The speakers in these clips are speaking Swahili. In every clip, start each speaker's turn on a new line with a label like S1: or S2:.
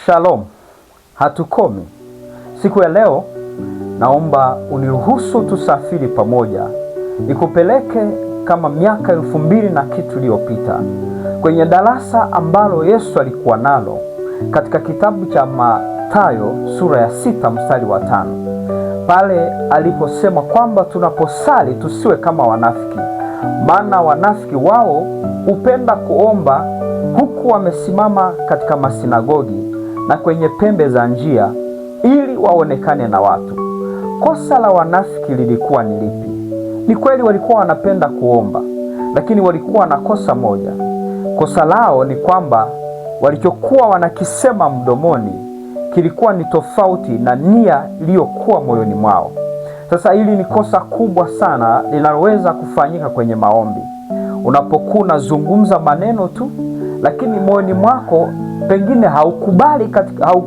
S1: Shalom, hatukomi. Siku ya leo naomba uniruhusu tusafiri pamoja, nikupeleke kama miaka 2000 na kitu iliyopita, kwenye darasa ambalo Yesu alikuwa nalo katika kitabu cha Mathayo sura ya 6 mstari wa 5, pale aliposema kwamba tunaposali tusiwe kama wanafiki, maana wanafiki wao hupenda kuomba huku wamesimama katika masinagogi na kwenye pembe za njia ili waonekane na watu. Kosa la wanafiki lilikuwa ni lipi? Ni kweli walikuwa wanapenda kuomba, lakini walikuwa na kosa moja. Kosa lao ni kwamba walichokuwa wanakisema mdomoni kilikuwa ni tofauti na nia iliyokuwa moyoni mwao. Sasa hili ni kosa kubwa sana linaloweza kufanyika kwenye maombi. Unapokuwa unazungumza maneno tu, lakini moyoni mwako pengine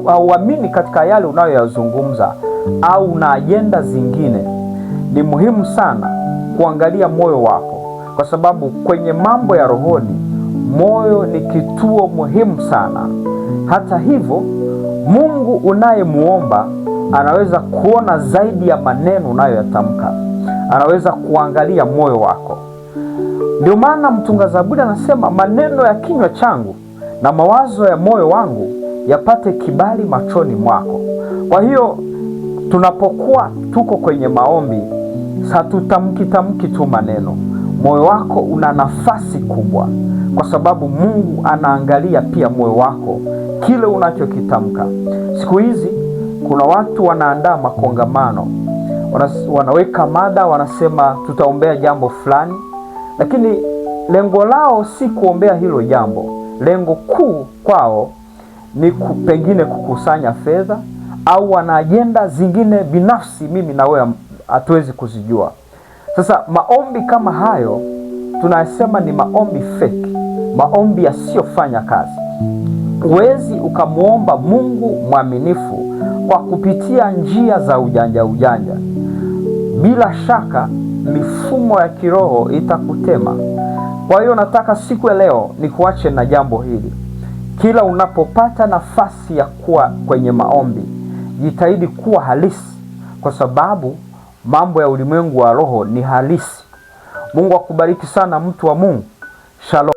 S1: hauamini katika yale unayoyazungumza, au na ajenda zingine. Ni muhimu sana kuangalia moyo wako, kwa sababu kwenye mambo ya rohoni moyo ni kituo muhimu sana. Hata hivyo, Mungu unayemuomba anaweza kuona zaidi ya maneno unayoyatamka. Anaweza kuangalia moyo wako. Ndio maana mtunga Zaburi anasema, maneno ya kinywa changu na mawazo ya moyo wangu yapate kibali machoni mwako. Kwa hiyo tunapokuwa tuko kwenye maombi, hatutamki tu maneno. Moyo wako una nafasi kubwa, kwa sababu Mungu anaangalia pia moyo wako, kile unachokitamka. Siku hizi kuna watu wanaandaa makongamano, wanaweka mada, wanasema tutaombea jambo fulani, lakini lengo lao si kuombea hilo jambo. Lengo kuu kwao ni pengine kukusanya fedha, au wana ajenda zingine binafsi mimi na wewe hatuwezi kuzijua. Sasa maombi kama hayo tunasema ni maombi fake, maombi yasiyofanya kazi. Huwezi ukamwomba Mungu mwaminifu kwa kupitia njia za ujanja. Bila shaka mifumo ya kiroho itakutema. Kwa hiyo nataka siku ya leo nikuache na jambo hili. Kila unapopata nafasi ya kuwa kwenye maombi, jitahidi kuwa halisi, kwa sababu mambo ya ulimwengu wa roho ni halisi. Mungu akubariki sana, mtu wa Mungu. Shalom.